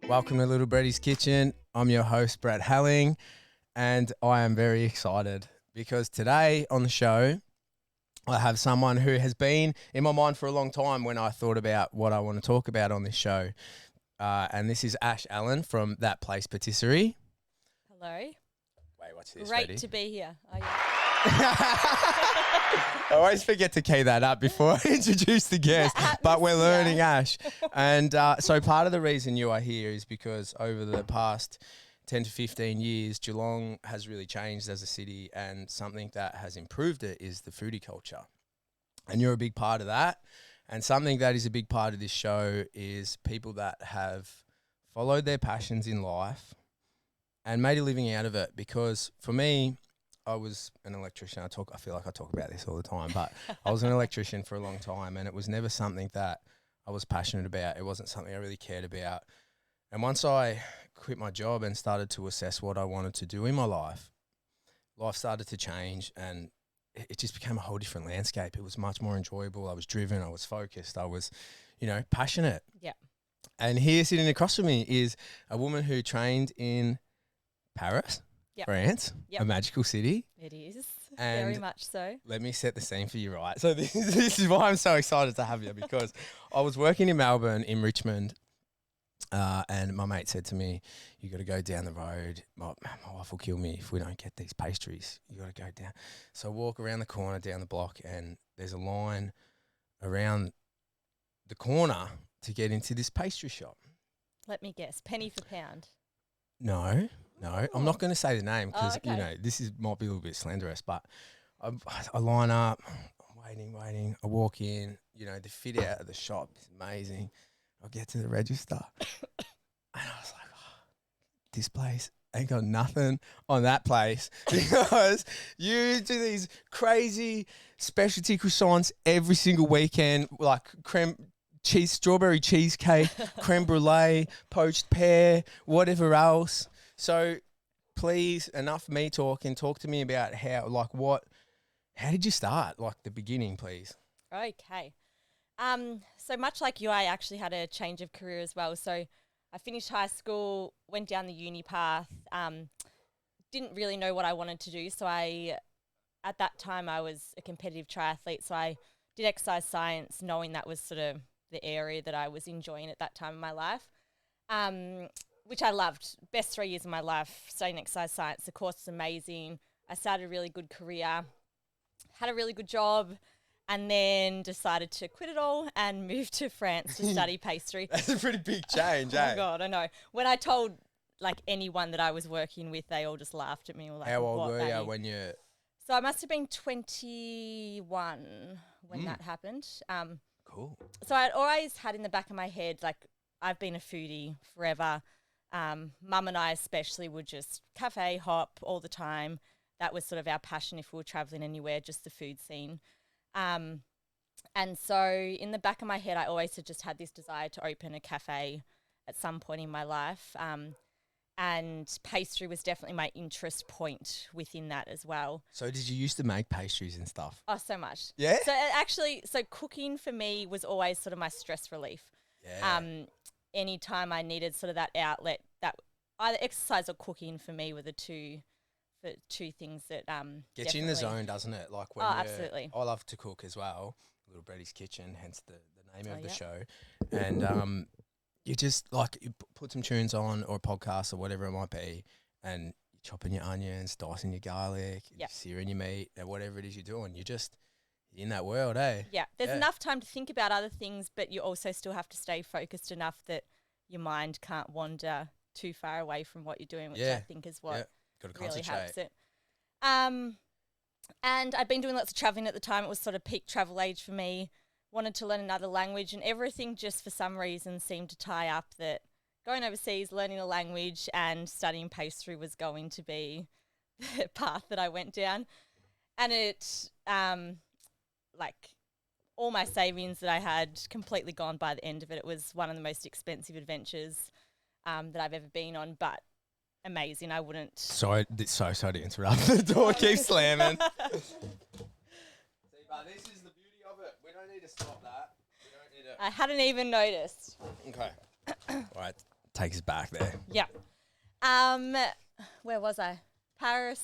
Welcome to Little Bretty's Kitchen. I'm your host, Brett Halling, and I am very excited because today on the show, I have someone who has been in my mind for a long time when I thought about what I want to talk about on this show. And this is Ash Allen from that Place Patisserie. Hello. Wait, what's this? Great Ready? to be here. Oh, yeah. I always forget to key that up before I introduce the guest, but we're learning, Ash. And so part of the reason you are here is because over the past 10 to 15 years, Geelong has really changed as a city, and something that has improved it is the foodie culture. And you're a big part of that. And something that is a big part of this show is people that have followed their passions in life and made a living out of it. Because for me, I was an electrician. I feel like I talk about this all the time, but I was an electrician for a long time, and it was never something that I was passionate about. It wasn't something I really cared about. And once I quit my job and started to assess what I wanted to do in my life started to change, and it just became a whole different landscape. It was much more enjoyable. I was driven. I was focused. I was, passionate. Yeah. And here sitting across from me is a woman who trained in Paris, France, a magical city. It is, and very much so. Let me set the scene for you, right? So this is why I'm so excited to have you, because I was working in Melbourne, in Richmond, and my mate said to me, you got to go down the road. My wife will kill me if we don't get these pastries. You got to go down. So I walk around the corner, down the block, and there's a line around the corner to get into this pastry shop. Let me guess, penny for pound. No, I'm not going to say the name because, okay. this might be a little bit slanderous, but I line up, I'm waiting. I walk in, the fit out of the shop is amazing. I get to the register and I was like, this place ain't got nothing on that place, because you do these crazy specialty croissants every single weekend, like strawberry cheesecake, creme brulee, poached pear, whatever else. So please, enough me talking. Talk to me about how did you start? Like the beginning, please. Okay. So much like you, I actually had a change of career as well. So I finished high school, went down the uni path, didn't really know what I wanted to do. So at that time, I was a competitive triathlete. So I did exercise science, knowing that was sort of the area that I was enjoying at that time in my life. Which I loved. Best 3 years of my life, studying exercise science. The course was amazing. I started a really good career, had a really good job, and then decided to quit it all and move to France to study pastry. That's a pretty big change, eh? Oh, God, I know. When I told, anyone that I was working with, they all just laughed at me. Or, how old were you when you... So I must have been 21 when that happened. Cool. So I'd always had in the back of my head, I've been a foodie forever. Mum and I especially would just cafe hop all the time. That was sort of our passion if we were traveling anywhere, just the food scene. And so in the back of my head, I always had just had this desire to open a cafe at some point in my life. And pastry was definitely my interest point within that as well. So did you used to make pastries and stuff? Oh, so much. Yeah? So cooking for me was always sort of my stress relief. Yeah. Anytime I needed sort of that outlet, that either exercise or cooking for me were the two things that gets you in the zone, doesn't it? Like when absolutely. I love to cook as well. Little Bretty's Kitchen, hence the name of the show. And you just you put some tunes on or a podcast or whatever it might be, and you're chopping your onions, dicing your garlic, searing your meat, and whatever it is you're doing. You're just in that world, eh? Yeah, there's enough time to think about other things, but you also still have to stay focused enough that your mind can't wander too far away from what you're doing, which I think is what really helps it. And I'd been doing lots of traveling at the time. It was sort of peak travel age for me. Wanted to learn another language, and everything just for some reason seemed to tie up that going overseas, learning a language and studying pastry was going to be the path that I went down. And it... all my savings that I had completely gone by the end of it. It was one of the most expensive adventures that I've ever been on, but amazing. I wouldn't... Sorry to interrupt. The door keeps slamming. See, but this is the beauty of it. We don't need to stop that. We don't need to... I hadn't even noticed. Okay. All right. take us back there. Yeah. Where was I? Paris.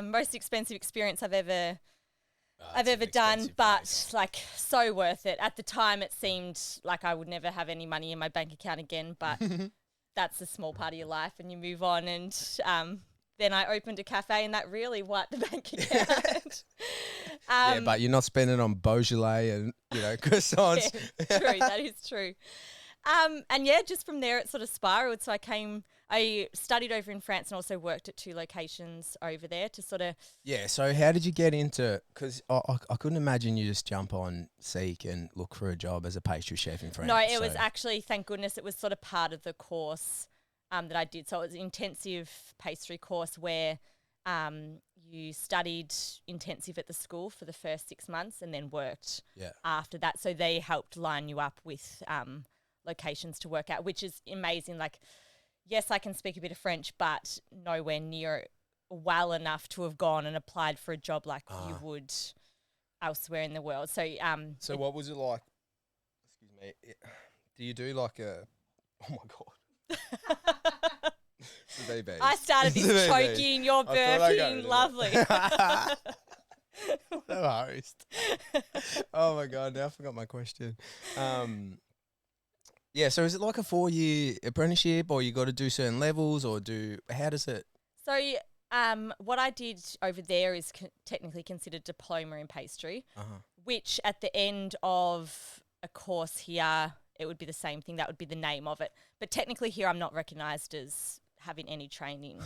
Most expensive experience I've ever done, but like so worth it. At the time, it seemed like I would never have any money in my bank account again, but that's a small part of your life, and you move on. And then I opened a cafe, and that really wiped the bank account. Yeah, but you're not spending on Beaujolais and croissants. Yeah, true, that is true. And yeah, just from there it sort of spiraled. So I studied over in France and also worked at 2 locations over there to sort of. Yeah, so how did you get into, because I couldn't imagine you just jump on Seek and look for a job as a pastry chef in France. No, it was actually, thank goodness, it was sort of part of the course that I did. So it was an intensive pastry course where you studied intensive at the school for the first 6 months and then worked after that. So they helped line you up with locations to work at, which is amazing. Like, yes, I can speak a bit of French, but nowhere near well enough to have gone and applied for a job like you would elsewhere in the world. So, so what was it like? Excuse me. Do you do like a? Oh my god. I started this choking. You're burping. Lovely. No worries. Oh my god! Now I forgot my question. Yeah, so is it like a 4-year apprenticeship, or you got to do certain levels, or how does it? So, what I did over there is technically considered diploma in pastry, which at the end of a course here, it would be the same thing. That would be the name of it. But technically here, I'm not recognised as having any training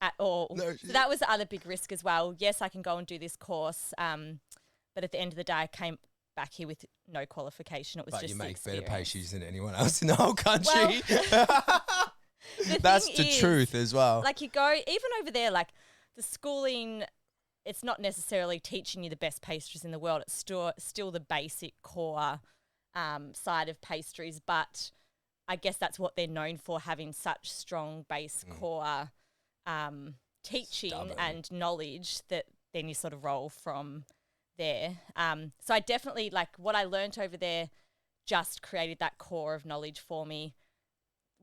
at all. No, so that was the other big risk as well. Yes, I can go and do this course, but at the end of the day, I came back here with no qualification. It was just you make better pastries than anyone else in the whole country. Well, that's the truth as well. Like you go, even over there, like the schooling, it's not necessarily teaching you the best pastries in the world. It's still the basic core side of pastries, but I guess that's what they're known for, having such strong base core teaching and knowledge that then you sort of roll from there. So I definitely, like, what I learnt over there just created that core of knowledge for me.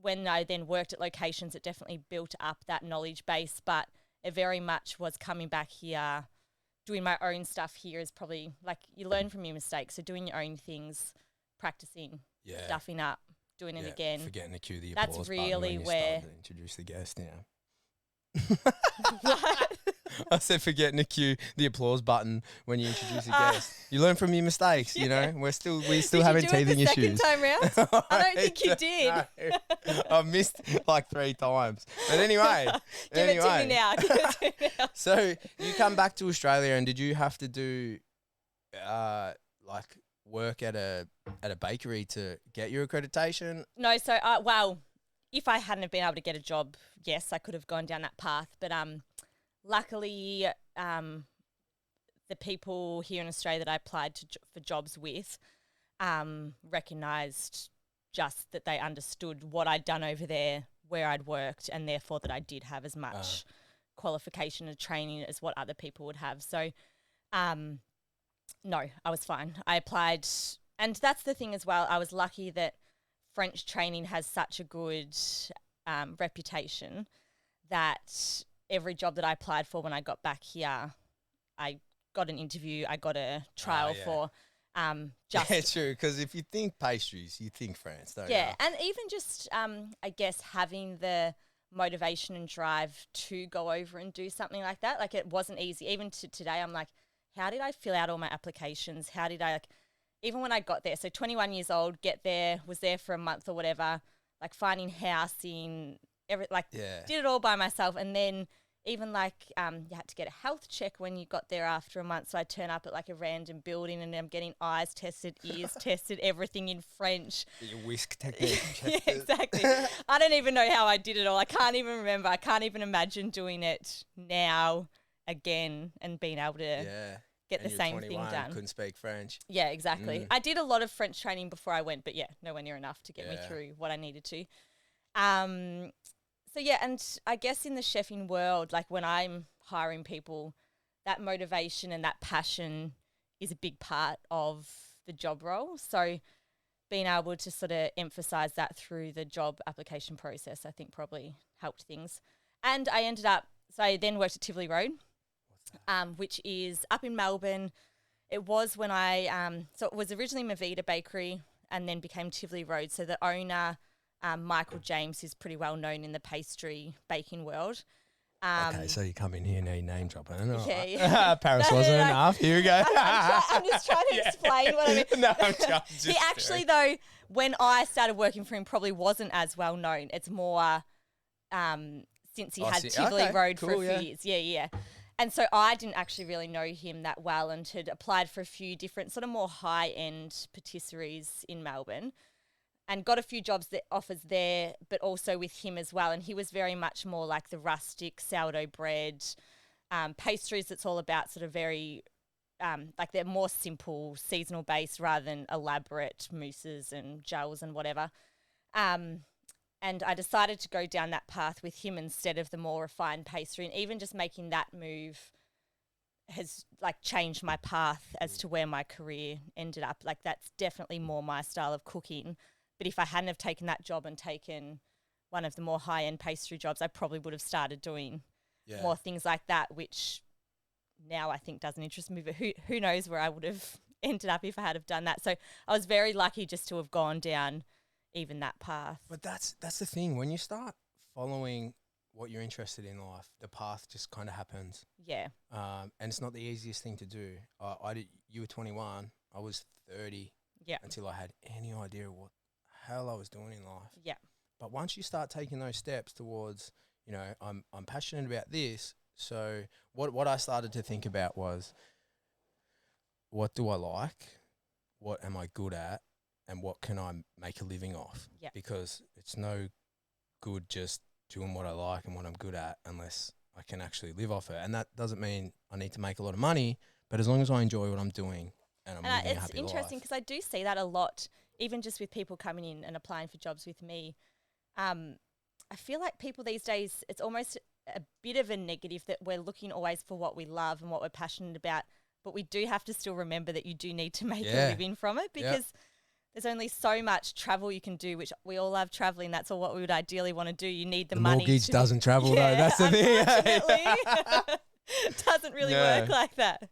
When I then worked at locations, it definitely built up that knowledge base, but it very much was coming back here, doing my own stuff here is probably, like, you learn from your mistakes. So doing your own things, practicing, stuffing up, doing it again. Forgetting to cue the applause That's really button when where... you start to introduce the guest now. What? I said forgetting to cue the applause button when you introduce a guest. You learn from your mistakes, you know. We still having teething issues. Did you do it the second time round? I don't think you did. No. I missed like 3 times. But anyway. Give it to me now. So you come back to Australia, and did you have to do like work at a bakery to get your accreditation? No, so well, if I hadn't have been able to get a job, yes, I could have gone down that path. But luckily, the people here in Australia that I applied for jobs with recognised just that they understood what I'd done over there, where I'd worked, and therefore that I did have as much qualification and training as what other people would have. So, no, I was fine. I applied, and that's the thing as well. I was lucky that French training has such a good reputation that every job that I applied for when I got back here, I got an interview, I got a trial for. Yeah, true, because if you think pastries, you think France, don't you? Yeah, and even just, I guess, having the motivation and drive to go over and do something like that. Like, it wasn't easy. Even to today, I'm like, how did I fill out all my applications? How did I, like, even when I got there, so 21 years old, get there, was there for a month or whatever, like finding housing, did it all by myself. And then even like you had to get a health check when you got there after a month. So I turn up at like a random building and I'm getting eyes tested, ears tested, everything in French. Your whisk technique. Yeah, exactly. I don't even know how I did it all. I can't even remember. I can't even imagine doing it now again and being able to get the same thing done. Couldn't speak French. Yeah, exactly. I did a lot of French training before I went, but nowhere near enough to get me through what I needed to. So yeah, and I guess in the chefing world, like when I'm hiring people, that motivation and that passion is a big part of the job role. So being able to sort of emphasize that through the job application process, I think probably helped things. And I ended up, so I then worked at Tivoli Road, which is up in Melbourne. It was when so it was originally Mavita Bakery and then became Tivoli Road. So the owner, Michael James, who's pretty well known in the pastry baking world. Okay, so you come in here now, you name dropping. Yeah. Paris wasn't enough. Here we go. I'm just trying to explain what I mean. No, I'm just he actually, though, when I started working for him, probably wasn't as well known. It's more since he had Tivoli Road for a few years. Yeah. And so I didn't actually really know him that well and had applied for a few different sort of more high-end patisseries in Melbourne and got a few offers there, but also with him as well. And he was very much more like the rustic sourdough bread pastries. It's all about sort of very, like they're more simple, seasonal based rather than elaborate mousses and gels and whatever. And I decided to go down that path with him instead of the more refined pastry. And even just making that move has like changed my path as to where my career ended up. Like that's definitely more my style of cooking. But if I hadn't have taken that job and taken one of the more high-end pastry jobs, I probably would have started doing more things like that, which now I think doesn't interest me. But who knows where I would have ended up if I had have done that. So I was very lucky just to have gone down even that path. But that's the thing. When you start following what you're interested in life, the path just kind of happens. Yeah. And it's not the easiest thing to do. You were 21. I was 30. Yeah. Until I had any idea what the hell I was doing in life. Yeah. But once you start taking those steps towards, I'm passionate about this. So what I started to think about was, what do I like? What am I good at? And what can I make a living off? Yeah. Because it's no good just doing what I like and what I'm good at unless I can actually live off it. And that doesn't mean I need to make a lot of money, but as long as I enjoy what I'm doing and I'm living a happy life. It's interesting because I do see that a lot, even just with people coming in and applying for jobs with me. I feel like people these days, it's almost a bit of a negative that we're looking always for what we love and what we're passionate about, but we do have to still remember that you do need to make a living from it because there's only so much travel you can do, which we all love traveling. That's all what we would ideally want to do. You need the money. Mortgage doesn't travel though. That's the thing. It doesn't really work like that.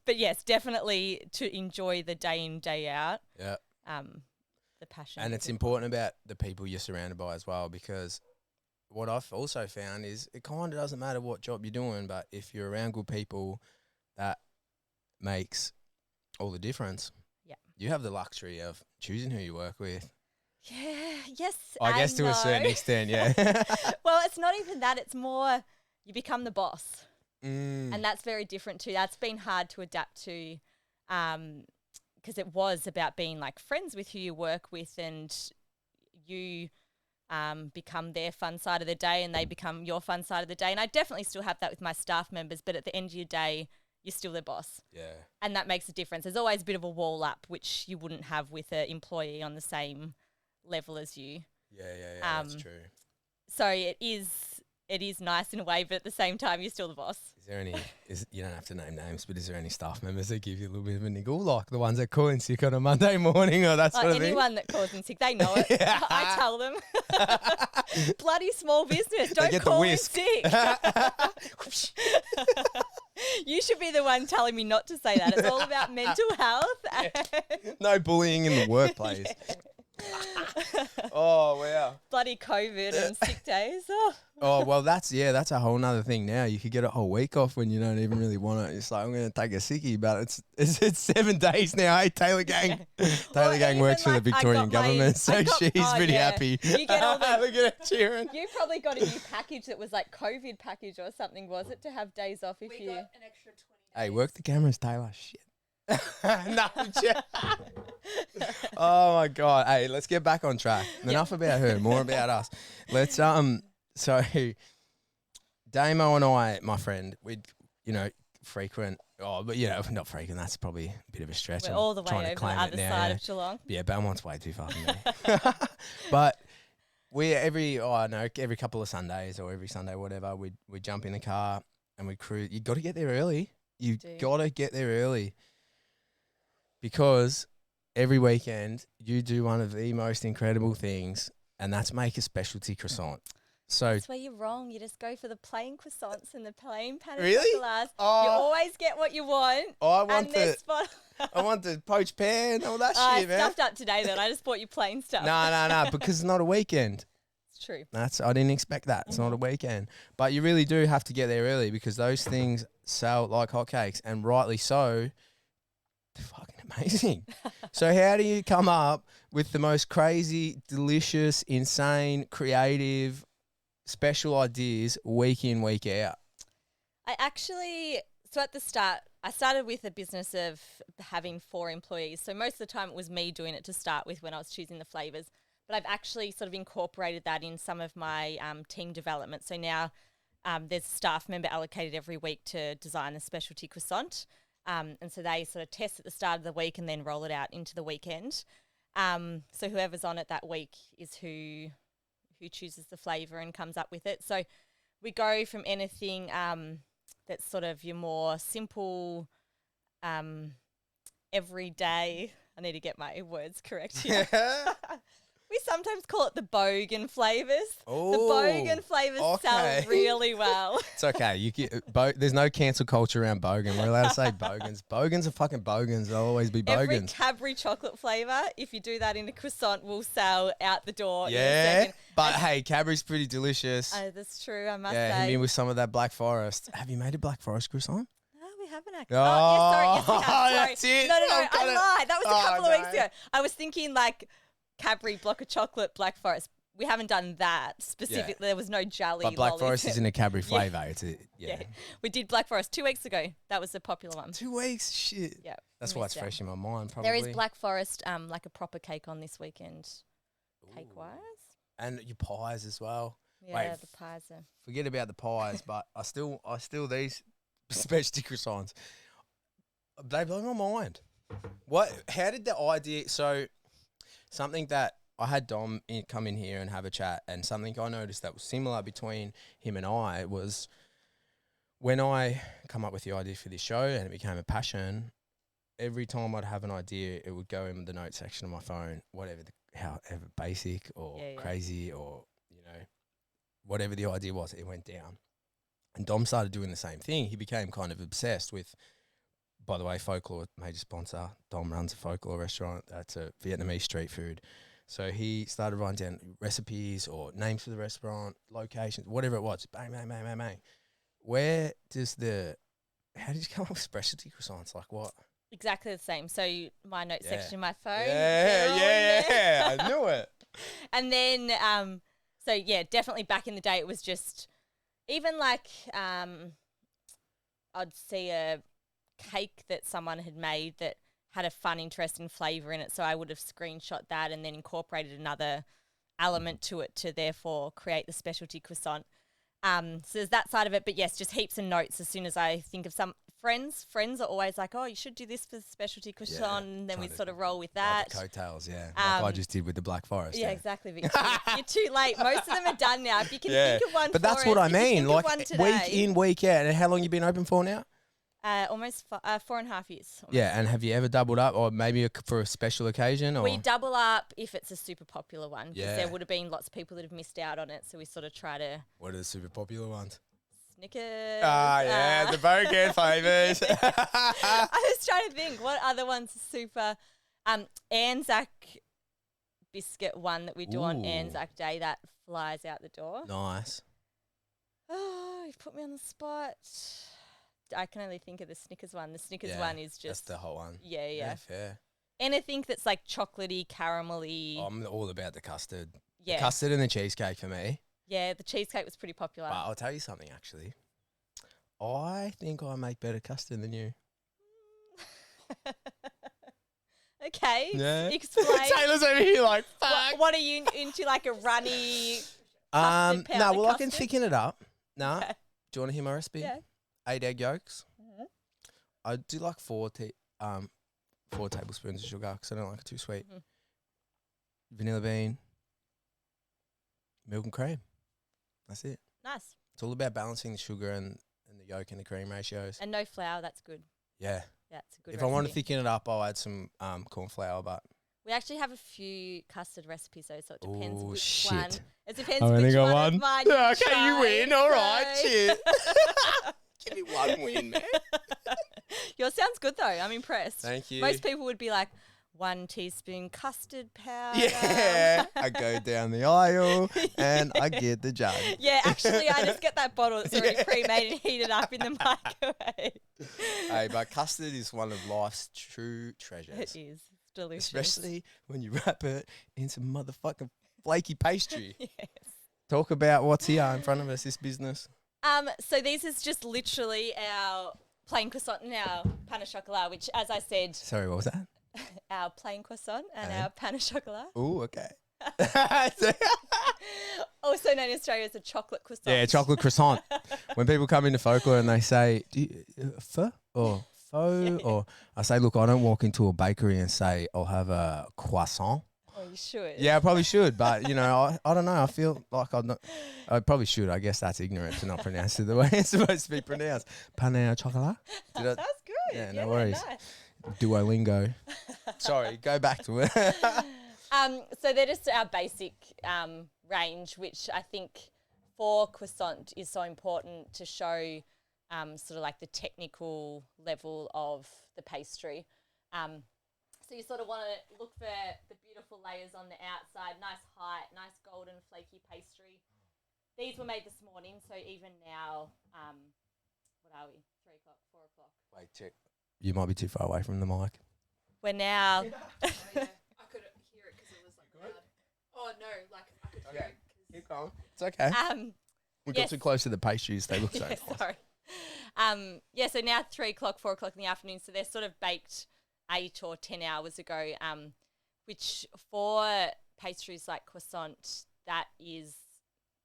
But yes, definitely to enjoy the day in, day out. Yeah. The passion. And it's important about the people you're surrounded by as well, because what I've also found is it kind of doesn't matter what job you're doing, but if you're around good people, that makes all the difference. Yeah. You have the luxury of choosing who you work with. Yeah, yes. I guess to a certain extent, yeah. Well, it's not even that. It's more you become the boss. And that's very different too. That's been hard to adapt to because it was about being like friends with who you work with and you become their fun side of the day and they become your fun side of the day. And I definitely still have that with my staff members, but at the end of your day, you're still their boss. Yeah. And that makes a difference. There's always a bit of a wall up, which you wouldn't have with an employee on the same level as you. Yeah, that's true. So it is nice in a way, but at the same time, you're still the boss. Is there any, you don't have to name names, but is there any staff members that give you a little bit of a niggle, like the ones that call in sick on a Monday morning or that sort of thing? Anyone that calls in sick, they know it. I tell them. Bloody small business, don't call in sick. You should be the one telling me not to say that. It's all about mental health. No bullying in the workplace. Oh, wow. Bloody COVID and sick days. Oh, well, that's a whole nother thing now. You could get a whole week off when you don't even really want it. It's like, I'm going to take a sickie, but it's 7 days now, hey, Taylor Gang. Taylor Gang works for the Victorian government, so she's pretty happy. You get all the, look at her cheering. You probably got a new package that was like COVID package or something, was it, to have days off if you... We got an extra 20 days. Hey, work the cameras, Taylor. Shit. No, oh my God. Hey, let's get back on track. Enough about her, more about us. Let's so Damo and I, my friend, we'd frequent not frequent, that's probably a bit of a stretch. We're all the way over the other side of Geelong. Yeah, Belmont's way too far from me. But we every couple of Sundays or every Sunday, whatever, we'd jump in the car and we'd cruise. You got to get there early. You got to get there early. Because every weekend you do one of the most incredible things, and that's make a specialty croissant. So That's where you're wrong. You just go for the plain croissants and the plain pain Really? chocolats. You Oh. always get what you want. I want and they're the spot I want the poached pan, all that I shit, man. stuffed up today then. I just bought you plain stuff. No, because it's not a weekend. It's true. I didn't expect that. It's not a weekend. But you really do have to get there early because those things sell like hotcakes, and rightly so. They're fucking amazing. So how do you come up with the most crazy, delicious, insane, creative, special ideas week in, week out? So at the start, I started with a business of having 4 employees. So most of the time it was me doing it to start with when I was choosing the flavours. But I've actually sort of incorporated that in some of my team development. So now there's a staff member allocated every week to design the specialty croissant. And so they sort of test at the start of the week and then roll it out into the weekend. So whoever's on it that week is who chooses the flavour and comes up with it. So we go from anything that's sort of your more simple, everyday. I need to get my words correct here. We sometimes call it the bogan flavours. The bogan flavours sell really well. It's okay. You there's no cancel culture around bogan. We're allowed to say bogans. Bogans are fucking bogans. They'll always be bogans. Every Cadbury chocolate flavour, if you do that in a croissant, will sell out the door in a Yeah, second. but hey, Cadbury's pretty delicious. That's true, I must Yeah, say. hit me with some of that Black Forest. Have you made a Black Forest croissant? No, we haven't actually. Yes, we have. Sorry. That's it. No, I've got I it. lied. That was a couple of no. weeks ago. I was thinking like Cadbury block of chocolate, Black Forest. We haven't done that specifically. Yeah. There was no jelly. But Black lollies. Forest isn't a Cadbury flavour. It's a Yeah, we did Black Forest 2 weeks ago. That was the popular one. 2 weeks. Shit. Yeah, That's why it's fresh in my mind. Probably. There is Black Forest, like a proper cake on this weekend, cake wise. And your pies as well. Yeah, Wait, the pies are. Forget about the pies, but I still these specialty croissants. They blow my mind. How did the idea? So something that I had Dom come in here and have a chat, and something I noticed that was similar between him and I was when I come up with the idea for this show and it became a passion. Every time I'd have an idea, it would go in the note section of my phone, however basic or crazy or whatever the idea was, it went down. And Dom started doing the same thing. He became kind of obsessed with. By the way, Folklore, major sponsor. Dom runs a Folklore restaurant. That's a Vietnamese street food. So he started writing down recipes or names for the restaurant, locations, whatever it was. Bang, bang, bang, bang, bang. How did you come up with specialty croissants? Like what? Exactly the same. So my note section in my phone. Yeah. I knew it. And then, definitely back in the day, it was just even like I'd see a cake that someone had made that had a fun, interesting flavour in it. So I would have screenshot that and then incorporated another element to it to therefore create the specialty croissant. So there's that side of it. But yes, just heaps of notes as soon as I think of some friends. Friends are always like, oh, you should do this for the specialty croissant. And then we sort of roll with that. The coattails, yeah. Like I just did with the Black Forest. Yeah, exactly. But you're too late. Most of them are done now. If you can think of one But for that's us, what I if you mean. think of Like one week today. in, week out. And how long you been open for now? Almost 4.5 years. Almost. Yeah, and have you ever doubled up or maybe for a special occasion? Or? We double up if it's a super popular one because Yeah. there would have been lots of people that have missed out on it. So we sort of try to... What are the super popular ones? Snickers. The Bogan flavours. I was trying to think what other ones are super... Anzac biscuit one that we do on Ooh. Anzac Day that flies out the door. Nice. Oh, you've put me on the spot. I can only think of the Snickers one. The Snickers one is just... That's the whole one. Yeah. Fair. Anything that's like chocolatey, caramelly. I'm all about the custard. Yeah. The custard and the cheesecake for me. Yeah, the cheesecake was pretty popular. But I'll tell you something, actually. I think I make better custard than you. Okay. Yeah. Explain. Taylor's over here like, fuck. What are you into, like a runny No, custard, powdered well, I can custard? thicken it up. No. Okay. Do you want to hear my recipe? Yeah. 8 egg yolks. Mhm. I do like 4 tablespoons of sugar because I don't like it too sweet. Mhm. Vanilla bean, milk and cream. That's it. Nice. It's all about balancing the sugar and the yolk and the cream ratios. And no flour, that's good. Yeah. Yeah, it's a good If I want to recipe. thicken it up, I'll add some corn flour, but We actually have a few custard recipes though, so it depends Oh, which shit. one. It depends I've only which got one one. of mine Yeah, okay, try, you win. All right, so- shit. Give me one win, man. Yours sounds good though. I'm impressed. Thank you. Most people would be like 1 teaspoon custard powder. Yeah, I go down the aisle and I get the jug. Yeah, actually, I just get that bottle. It's already Yeah. pre-made and heated up in the microwave. Hey, but custard is one of life's true treasures. It is. It's delicious. Especially when you wrap it in some motherfucking flaky pastry. Yes. Talk about what's here in front of us, this business. So this is just literally our plain croissant and our pain au chocolat, which, as I said, Sorry, what was that? our plain croissant and And? our pain au chocolat, Oh, okay. also known in Australia as a chocolate croissant. Yeah, chocolate croissant. When people come into folklore and they say, "Do you, pho or faux?" or I say, "Look, I don't walk into a bakery and say I'll have a croissant." Oh, you should. Yeah, I probably should, but you know, I don't know. I feel like I'm not. I probably should. I guess that's ignorant to not pronounce it the way it's supposed to be pronounced. Pain au chocolat. Did I- That's good. Yeah, no worries. Nice. Duolingo. Sorry, go back to it. So they're just our basic range, which I think for croissant is so important to show sort of like the technical level of the pastry. So you sort of want to look for the beautiful layers on the outside, nice height, nice golden flaky pastry. These were made this morning, so even now, what are we, 3 o'clock, 4 o'clock? Wait, check. You might be too far away from the mic. We're now, Oh, yeah. I could hear it because it was like loud. Oh no, like I could hear it. 'cause- Keep going. It's okay. We got yes. too close to the pastries. They look so yeah, nice. sorry. Yeah, so now 3 o'clock, 4 o'clock in the afternoon, so they're sort of baked 8 or 10 hours ago, which for pastries like croissant, that is,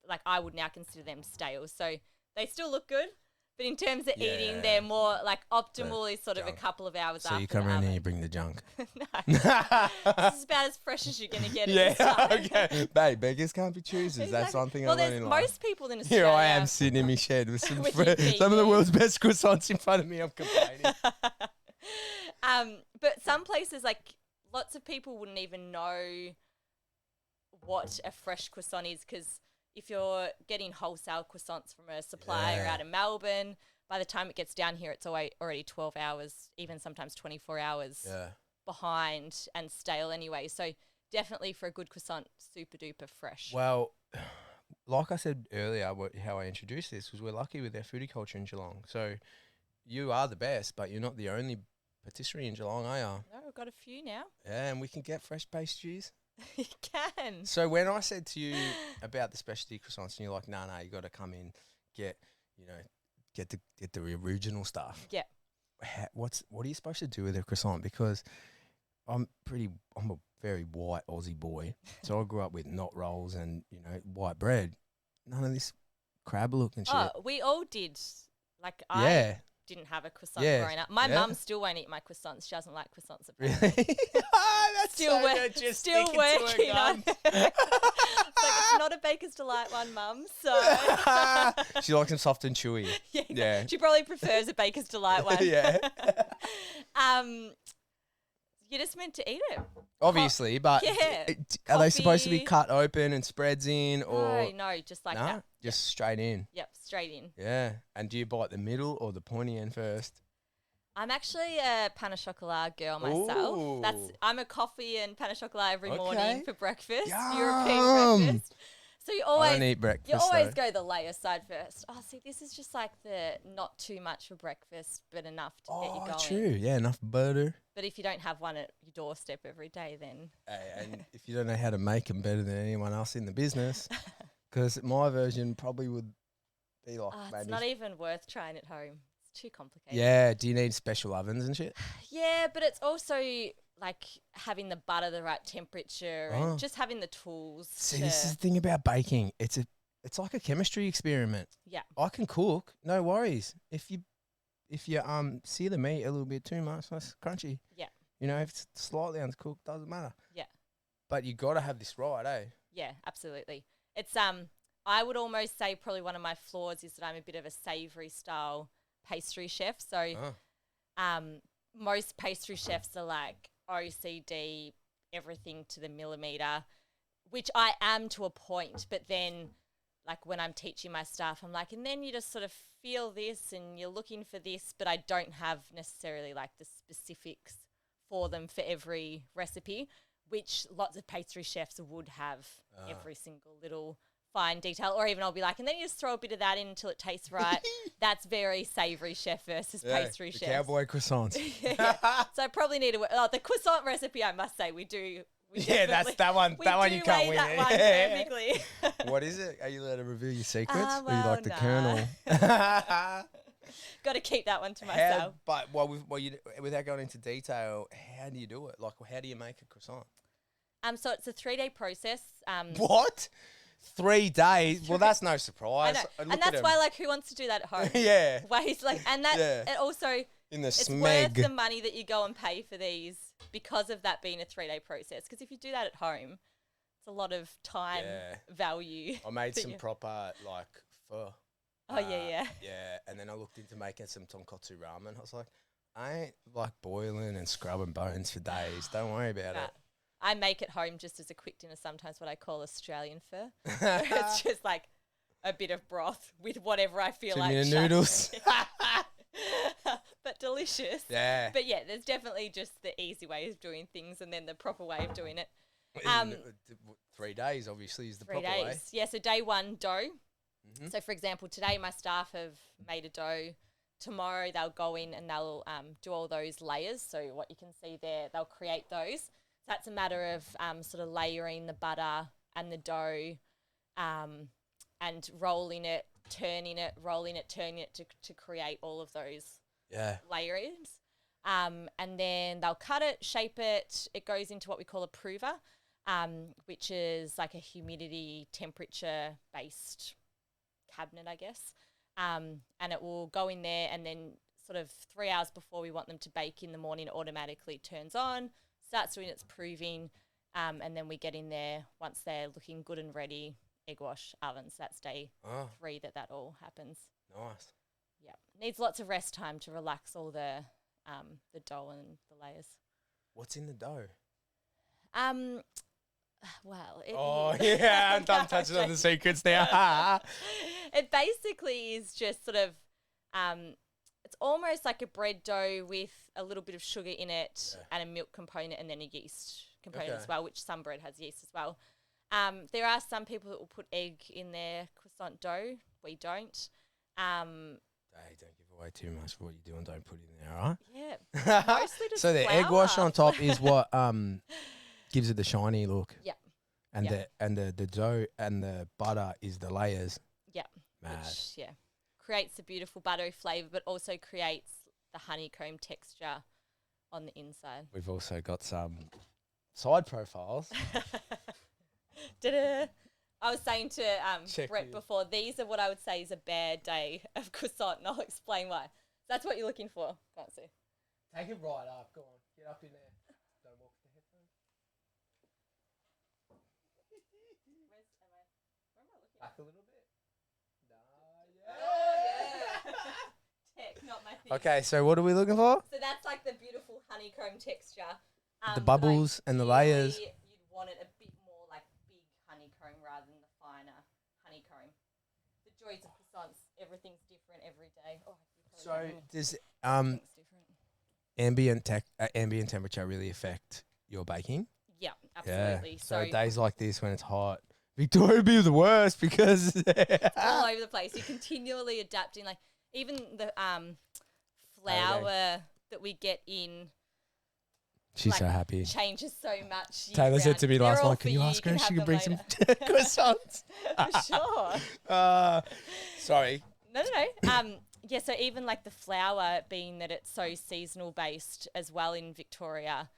like, I would now consider them stale. So they still look good, but in terms of eating, Yeah. they're more like optimal is sort of a junk. couple of hours So after you come the around here, oven. you bring the junk. No, this is about as fresh as you're going to get at this Yeah, time. okay. Babe, beggars can't be choosers. That's Exactly. one thing well, I learned there's in life. most people in Australia. Here I am sitting in my shed with some, With your some of the TV. world's best croissants in front of me. I'm complaining. But some places, like, lots of people wouldn't even know what a fresh croissant is, because if you're getting wholesale croissants from a supplier Yeah. out of Melbourne, by the time it gets down here, it's already 12 hours, even sometimes 24 hours Yeah. behind and stale anyway. So definitely for a good croissant, super duper fresh. Well, like I said earlier, how I introduced this was we're lucky with our foodie culture in Geelong. So you are the best, but you're not the only patisserie in Geelong, are you? No, we've got a few now. Yeah, and we can get fresh pastries. You can. So when I said to you about the specialty croissants, and you're like, no, you got to come in, get the original stuff. Yeah. What are you supposed to do with a croissant? Because I'm a very white Aussie boy, so I grew up with knot rolls and white bread. None of this crab look and shit. Oh, we all did. Like, yeah, I didn't have a croissant Yeah, growing up. My yeah. mum still won't eat my croissants. She doesn't like croissants. Apparently. really. That's Still, so wor- good, just still sticking to her working on guns. it. It's like, it's not a Baker's Delight one, Mum. So She likes them soft and chewy. Yeah. she probably prefers a Baker's Delight one. Yeah. You're just meant to eat it. Obviously, but Yeah. are they supposed to be Coffee. cut open and spreads in, or No, just like nah, that. just straight in? Yep, straight in. Yeah. And do you bite the middle or the pointy end first? I'm actually a pain au chocolat girl myself. Ooh. I'm a coffee and pain au chocolat every Okay. morning for breakfast. Yum. European breakfast. So you I always don't eat breakfast. You always though. go the layer side first. Oh, see, this is just like the not too much for breakfast, but enough to get you going. True. Yeah, enough butter. But if you don't have one at your doorstep every day, then Hey, and if you don't know how to make them better than anyone else in the business, because my version probably would be like it's maybe. not even worth trying at home. It's too complicated. Yeah. Do you need special ovens and shit? Yeah, but it's also like having the butter the right temperature Oh. and just having the tools. See, this is the thing about baking. It's like a chemistry experiment. Yeah. I can cook, no worries. If you sear the meat a little bit too much, that's crunchy. Yeah. If it's slightly undercooked, doesn't matter. Yeah. But you got to have this right, eh? Yeah, absolutely. It's I would almost say probably one of my flaws is that I'm a bit of a savoury style pastry chef. So Oh. most pastry chefs are like OCD, everything to the millimeter, which I am to a point, but then like when I'm teaching my staff, I'm like, and then you just sort of feel this and you're looking for this, but I don't have necessarily like the specifics for them for every recipe, which lots of pastry chefs would have every single little fine detail. Or even I'll be like, and then you just throw a bit of that in until it tastes right. That's very savoury chef versus pastry chef. Cowboy croissants. So I probably need to, the croissant recipe, I must say, we do. That's that one. That one you can't win. That one perfectly. What is it? Are you allowed to reveal your secrets? Or you well, like the nah. kernel? Got to keep that one to myself. Without going into detail, how do you do it? Like, how do you make a croissant? So it's a 3-day process. What? 3 days? Well, that's no surprise. I know. And that's why, like, who wants to do that at home? Yeah. Ways like, and that it also In the it's smeg. worth the money that you go and pay for these because of that being a 3-day process. Because if you do that at home, it's a lot of time value. I made some proper like pho. Oh yeah. Yeah, and then I looked into making some tonkotsu ramen. I was like, I ain't like boiling and scrubbing bones for days. Don't worry about it. I make at home just as a quick dinner sometimes what I call Australian pho. It's just like a bit of broth with whatever I feel like. Noodles. But delicious. Yeah. But yeah, there's definitely just the easy way of doing things and then the proper way of doing it. 3 days obviously is the 3 proper way. days. Yeah, so day one, dough. Mm-hmm. So for example, today my staff have made a dough. Tomorrow they'll go in and they'll do all those layers. So what you can see there, they'll create those. So that's a matter of sort of layering the butter and the dough and rolling it, turning it, rolling it, turning it to create all of those layers. And then they'll cut it, shape it. It goes into what we call a prover, which is like a humidity temperature based cabinet, I guess. And it will go in there and then sort of 3 hours before we want them to bake in the morning, it automatically turns on, starts doing its proving, and then we get in there once they're looking good and ready, egg wash, ovens. That's day 3 that all happens. Nice. Yeah. Needs lots of rest time to relax all the dough and the layers. What's in the dough? Well, I'm touching on the secrets now. It basically is just sort of, it's almost like a bread dough with a little bit of sugar in it and a milk component and then a yeast component as well, which some bread has yeast as well. There are some people that will put egg in their croissant dough. We don't. Hey, don't give away too much of what you're doing. Don't put it in there, all right? Yeah. Mostly just So the flour. egg wash on top is what gives it the shiny look. Yeah. And the dough and the butter is the layers. Yeah. Mad. Which, creates a beautiful buttery flavour, but also creates the honeycomb texture on the inside. We've also got some side profiles. Da-da. I was saying to Brett before, these are what I would say is a bad day of croissant, and I'll explain why. That's what you're looking for. Can't see. Take it right up. Go on. Get up in there. Don't walk with the headphones. Where am I looking? Back a little bit. Tech, not my thing. Okay, so what are we looking for? So that's like the beautiful honeycomb texture. The bubbles and the layers. You'd want it a bit more like big honeycomb rather than the finer honeycomb. The joys of croissants, everything's different every day. So does different. ambient temperature really affect your baking? Yeah, absolutely. Yeah. So days like this when it's hot, Victoria would be the worst because it's all over the place. You're continually adapting. Like even the flour that we get in. She's so happy. Changes so much. Taylor said to me last night, can you ask her if she can bring some croissants? Sure. Sorry. No. Yeah, so even like the flour, being that it's so seasonal based as well in Victoria,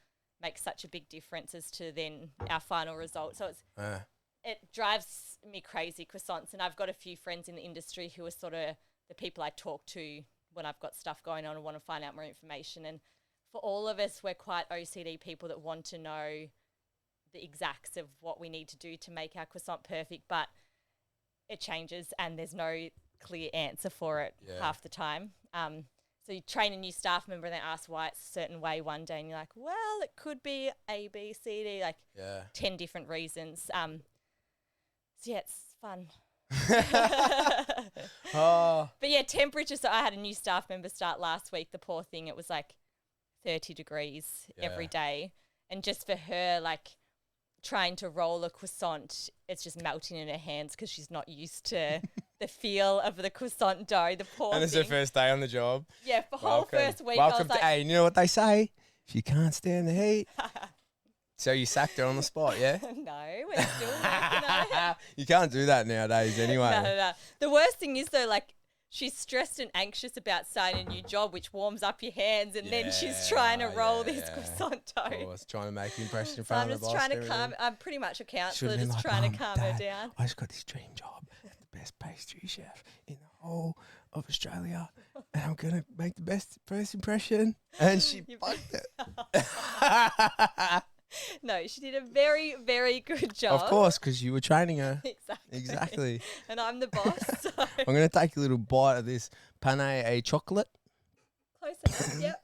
makes such a big difference as to then our final result. So it drives me crazy, croissants. And I've got a few friends in the industry who are sort of the people I talk to when I've got stuff going on and want to find out more information. And for all of us, we're quite OCD people that want to know the exacts of what we need to do to make our croissant perfect, but it changes and there's no clear answer for it half the time. So So you train a new staff member and they ask why it's a certain way one day and you're like, well, it could be A, B, C, D, like 10 different reasons. So yeah, it's fun. But yeah, temperature. So I had a new staff member start last week. The poor thing, it was like 30 degrees every day. And just for her, like trying to roll a croissant, it's just melting in her hands because she's not used to the feel of the croissant dough. The poor And it's thing. her first day on the job. Yeah, for whole first week, Welcome I was like, hey, you know what they say? If you can't stand the heat. So you sacked her on the spot, yeah? no, we're still working on it. You can't do that nowadays anyway. No. The worst thing is though, like she's stressed and anxious about starting a new job, which warms up your hands, and then she's trying to roll this croissant dough. Of course, trying to make an impression in So I'm front of the just boss. trying to calm. I'm pretty much a counsellor, Should've been just like, trying to calm her Dad, down. I just got this dream job, the best pastry chef in the whole of Australia, and I'm gonna make the best first impression. And she fucked it. No, she did a very, very good job. Of course, because you were training her. Exactly. And I'm the boss. So I'm going to take a little bite of this pain à chocolate. close enough.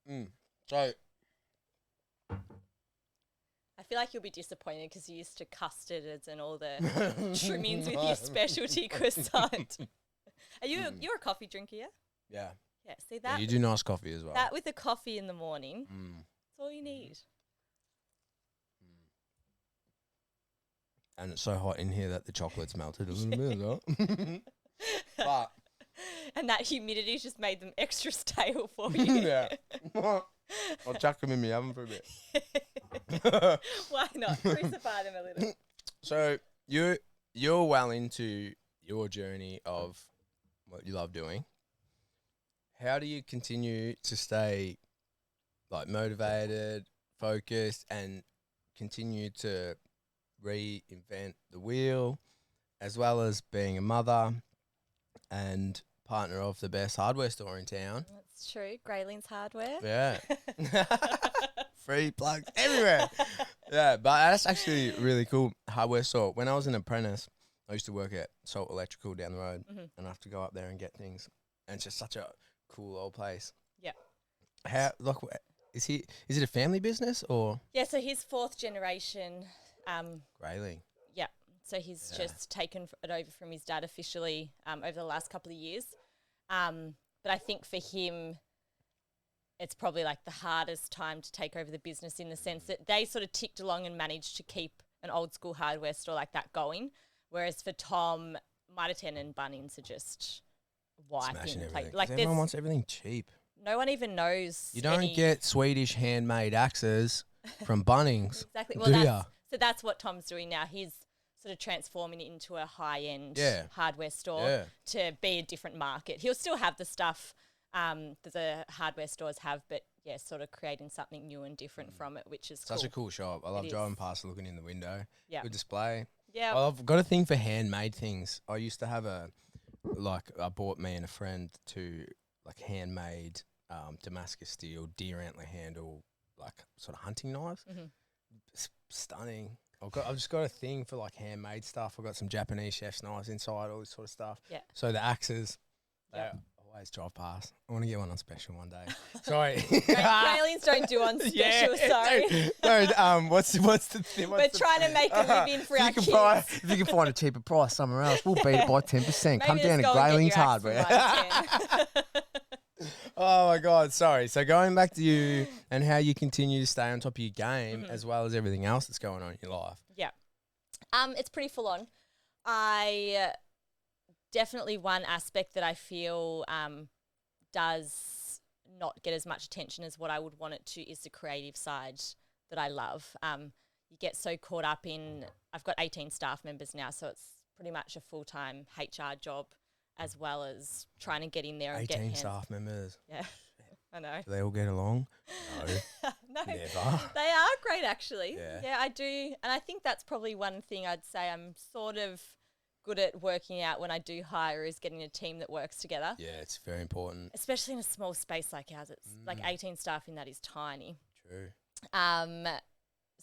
Yep. So, I feel like you'll be disappointed because you're used to custards and all the trimmings with your specialty croissant. Are you you're a coffee drinker, yeah? yeah. Yeah, see that? You do nice coffee as well. That with a coffee in the morning, that's all you need. And it's so hot in here that the chocolate's melted a little bit as well. But and that humidity's just made them extra stale for you. yeah. I'll chuck them in my oven for a bit. Why not? Crucify them a little. So you're well into your journey of what you love doing. How do you continue to stay like motivated, focused, and continue to reinvent the wheel, as well as being a mother and partner of the best hardware store in town? That's true. Graylin's Hardware. Yeah. Free plugs everywhere. Yeah, but that's actually really cool. Hardware store. When I was an apprentice, I used to work at Salt Electrical down the road, and I have to go up there and get things. And it's just such a cool old place. Yeah. How look is it a family business or? Yeah, so he's fourth generation. Grayling. Yeah. So he's just taken it over from his dad officially over the last couple of years. But I think for him, it's probably like the hardest time to take over the business in the sense that they sort of ticked along and managed to keep an old school hardware store like that going. Whereas for Tom, Mitre 10 and Bunnings are just wiping the plate. Like everyone wants everything cheap. No one even knows. You don't get Swedish handmade axes from Bunnings. Exactly. Do Well, ya? so that's what Tom's doing now. He's sort of transforming it into a high-end hardware store to be a different market. He'll still have the stuff that the hardware stores have, but sort of creating something new and different from it, which is Such a cool shop. I love driving past, looking in the window. Yeah. Good display. Yeah. I've got a thing for handmade things. I used to have I bought me and a friend two like handmade Damascus steel deer antler handle like sort of hunting knives. Stunning. I've just got a thing for like handmade stuff. I've got some Japanese chef's knives inside, all this sort of stuff. Yeah. So the axes, they always drive past. I want to get one on special one day. Sorry. Aliens don't do on special, sorry. What's the thing? We're trying to make a living for our kids. If you can find a cheaper price somewhere else, we'll beat it by 10%. Come down to go and Grayling's get your Hardware. axe from Oh my God, sorry. So going back to you and how you continue to stay on top of your game as well as everything else that's going on in your life. Yeah. It's pretty full on. I definitely one aspect that I feel does not get as much attention as what I would want it to is the creative side that I love. You get so caught up in, I've got 18 staff members now, so it's pretty much a full-time HR job as well as trying to get in there and get 18 staff members. Yeah, I know. Do they all get along? No. No, Never. They are great actually. Yeah. I do. And I think that's probably one thing I'd say I'm sort of good at working out when I do hire is getting a team that works together. Yeah, it's very important. Especially in a small space like ours. It's like 18 staff in that is tiny. True.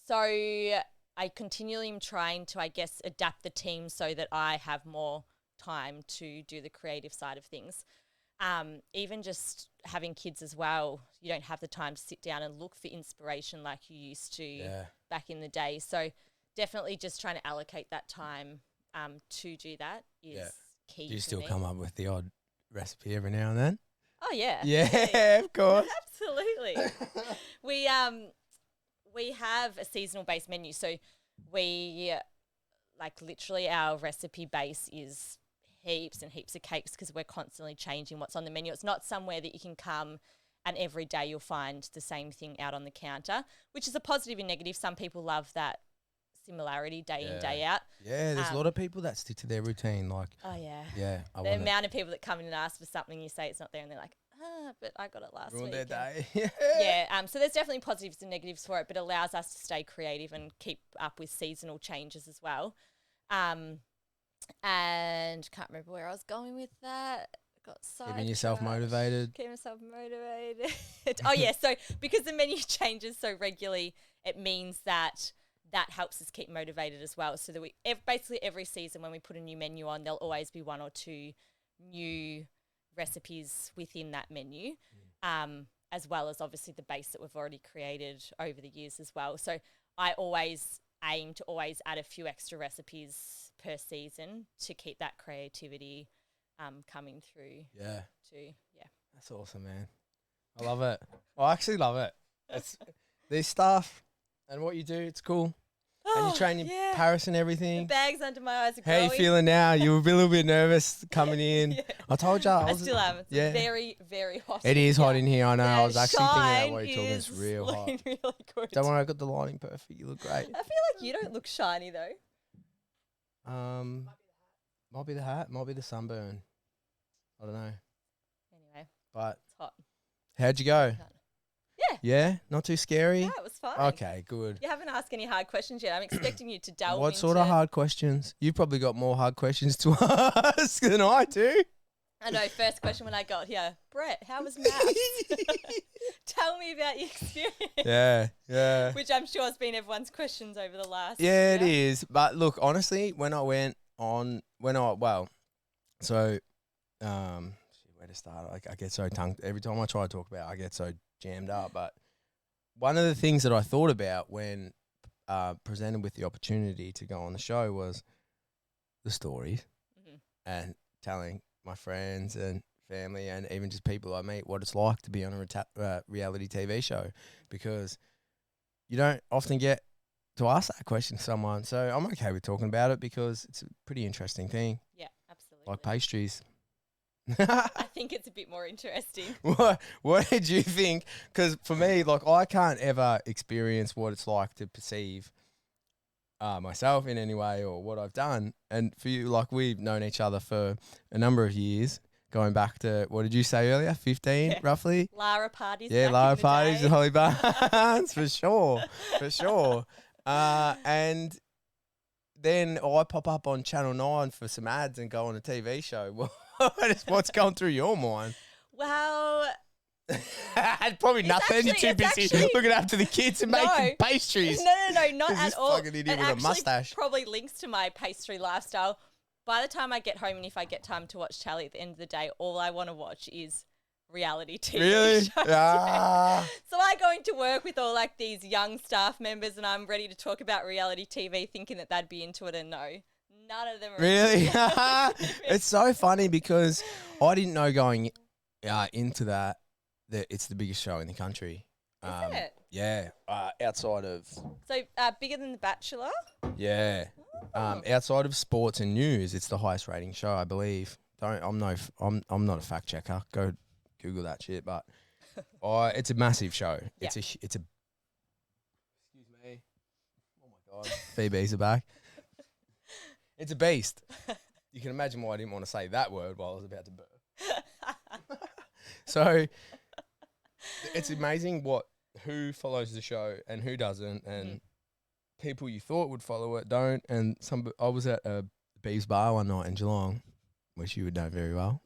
So I continually am trying to, I guess, adapt the team so that I have more time to do the creative side of things. Even just having kids as well, you don't have the time to sit down and look for inspiration like you used to back in the day. So definitely just trying to allocate that time to do that is key. Do you for still me. come up with the odd recipe every now and then? Oh yeah. Yeah, of course. Absolutely. We have a seasonal based menu, so we like literally our recipe base is heaps and heaps of cakes because we're constantly changing what's on the menu. It's not somewhere that you can come and every day you'll find the same thing out on the counter, which is a positive and negative. Some people love that similarity day in, day out. Yeah, there's a lot of people that stick to their routine. Like, Oh yeah. yeah, The amount of people that come in and ask for something, you say it's not there, and they're like, but I got it last week. ruined their day. Yeah. So there's definitely positives and negatives for it, but it allows us to stay creative and keep up with seasonal changes as well. And can't remember where I was going with that. Got Keeping yourself motivated. Keeping myself motivated. Oh yeah. So because the menu changes so regularly, it means that helps us keep motivated as well. So that we basically every season when we put a new menu on, there'll always be one or two new recipes within that menu, as well as obviously the base that we've already created over the years as well. So I always aim to always add a few extra recipes per season to keep that creativity coming through. Yeah. Yeah. That's awesome, man. I love it. I actually love it. It's this stuff and what you do, it's cool. And you train in Paris and The everything. bags under my eyes are How growing. you feeling now? You were a little bit nervous coming in. Yeah. I told you. I still am. It's very, very hot. It is hot in here. I know. The I was actually thinking that shine while you're talking. It's is real hot. looking really good. Don't worry, I got the lighting perfect. You look great. I feel like you don't look shiny though. Might be the hat. Might be the sunburn. I don't know. Anyway, But it's hot. how'd you go? Yeah. Yeah? Not too scary? Yeah, it was fun. Okay, good. You haven't asked any hard questions yet. I'm expecting you to delve What into sort of hard questions? You've probably got more hard questions to ask than I do. I know, first question when I got here, Brett, how was maths? Tell me about your experience. Yeah. Which I'm sure has been everyone's questions over the last Yeah, year. it is. But look, honestly, when I went on, where to start? Like, I get so tongue. Every time I try to talk about it, I get so jammed up. But one of the things that I thought about when presented with the opportunity to go on the show was the stories and telling my friends and family and even just people I meet what it's like to be on a reality TV show, because you don't often get to ask that question to someone. So I'm okay with talking about it because it's a pretty interesting thing. Yeah, absolutely. Like pastries. I think it's a bit more interesting. What did you think? Because for me, like, I can't ever experience what it's like to perceive myself in any way or what I've done. And for you, like, we've known each other for a number of years, going back to, what did you say earlier? 15, roughly? Lara parties. Yeah, back Lara in the parties day. and Holly Barnes, for sure. And then I pop up on Channel 9 for some ads and go on a TV show. What's going through your mind? Well, Probably nothing. You're too busy looking after the kids and making pastries. No, not at This all. fucking idiot It with a actually mustache. probably links to my pastry lifestyle. By the time I get home and if I get time to watch telly at the end of the day, all I want to watch is reality TV Really? shows. Ah. So I go into work with all like these young staff members and I'm ready to talk about reality TV thinking that they'd be into it, and no, none of them are Really? into it. It's so funny because I didn't know going into that it's the biggest show in the country. Isn't it? Yeah. Outside of... So bigger than The Bachelor? Yeah. Outside of sports and news, it's the highest rating show, I believe. I'm not a fact checker. Go Google that shit, but it's a massive show. Yeah. It's a excuse me. Oh my god. BBs are back. It's a beast. You can imagine why I didn't want to say that word while I was about to burp. So it's amazing who follows the show and who doesn't, and people you thought would follow it don't. And I was at a Beeves bar one night in Geelong, which you would know very well.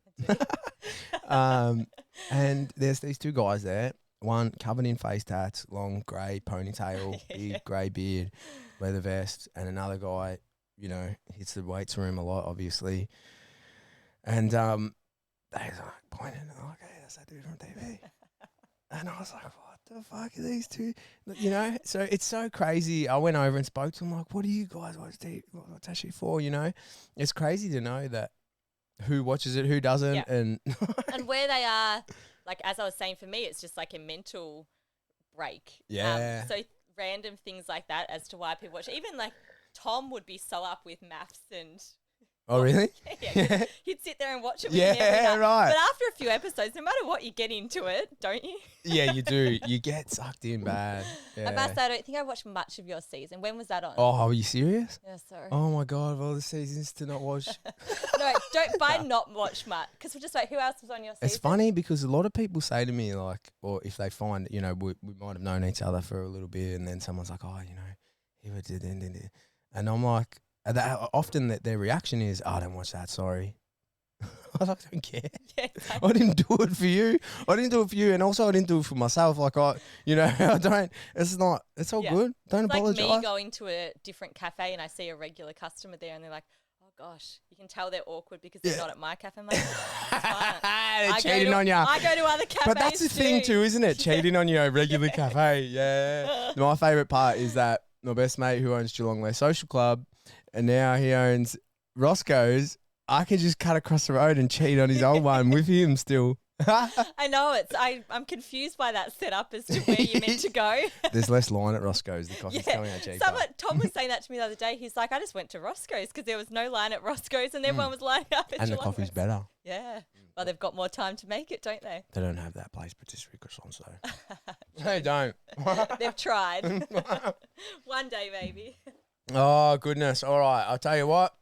And there's these two guys there. One covered in face tats, long grey ponytail, big grey beard, leather vest, and another guy, hits the weights room a lot, obviously. And they was like pointing, and like, hey, that's that dude from TV. And I was like, what the fuck are these two? You know, so it's so crazy. I went over and spoke to them like, what do you guys watch TV? What's actually for, you know? It's crazy to know that who watches it, who doesn't. Yeah. And where they are, like, as I was saying, for me, it's just like a mental break. Yeah. So random things like that as to why people watch. Even like Tom would be so up with maths and... Oh, really? Yeah, he'd sit there and watch it with Yeah, me every night. right. But after a few episodes, no matter what, you get into it, don't you? Yeah, you do. You get sucked in bad. Yeah. I must say, I don't think I watched much of your season. When was that on? Oh, are you serious? Yeah, sorry. Oh my God, of all the seasons to not watch. No, don't by not watch much. Because we're just like, who else was on your season? It's funny because a lot of people say to me, like, or if they find, you know, we might have known each other for a little bit, and then someone's like, oh, you know, he would do, and I'm like, often their reaction is, oh, I don't watch that, sorry. I don't care. Yeah, exactly. I didn't do it for you. I didn't do it for you, and also I didn't do it for myself. Like I don't. It's not. It's all good. Don't It's apologize. like me going to a different cafe and I see a regular customer there and they're like, oh gosh, you can tell they're awkward because they're not at my cafe. I'm like, it's fine. They're cheating on you. I go to other cafes. But that's the thing too, isn't it? Cheating on your regular cafe. Yeah. My favourite part is that my best mate who owns Geelong West Social Club, and now he owns Roscoe's. I can just cut across the road and cheat on his old one with him still. I know I'm confused by that setup as to where you're meant to go. There's less line at Roscoe's. The coffee's coming out cheaper. Tom was saying that to me the other day. He's like, I just went to Roscoe's because there was no line at Roscoe's and everyone was lining up at And the Geelong coffee's West. better. Yeah. Well, they've got more time to make it, don't they? They don't have that Place Patisserie croissant, so. They don't. They've tried. One day, maybe. Oh, goodness. All right. I'll tell you what.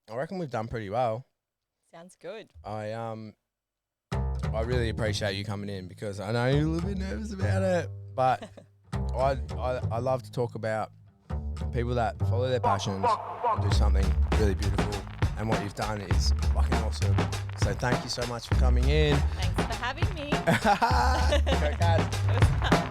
I reckon we've done pretty well. Sounds good. I really appreciate you coming in because I know you're a little bit nervous about it, but I love to talk about people that follow their passions and do something really beautiful, and what you've done is fucking awesome. So thank you so much for coming in. Thanks for having me. Go, Kat. It was fun.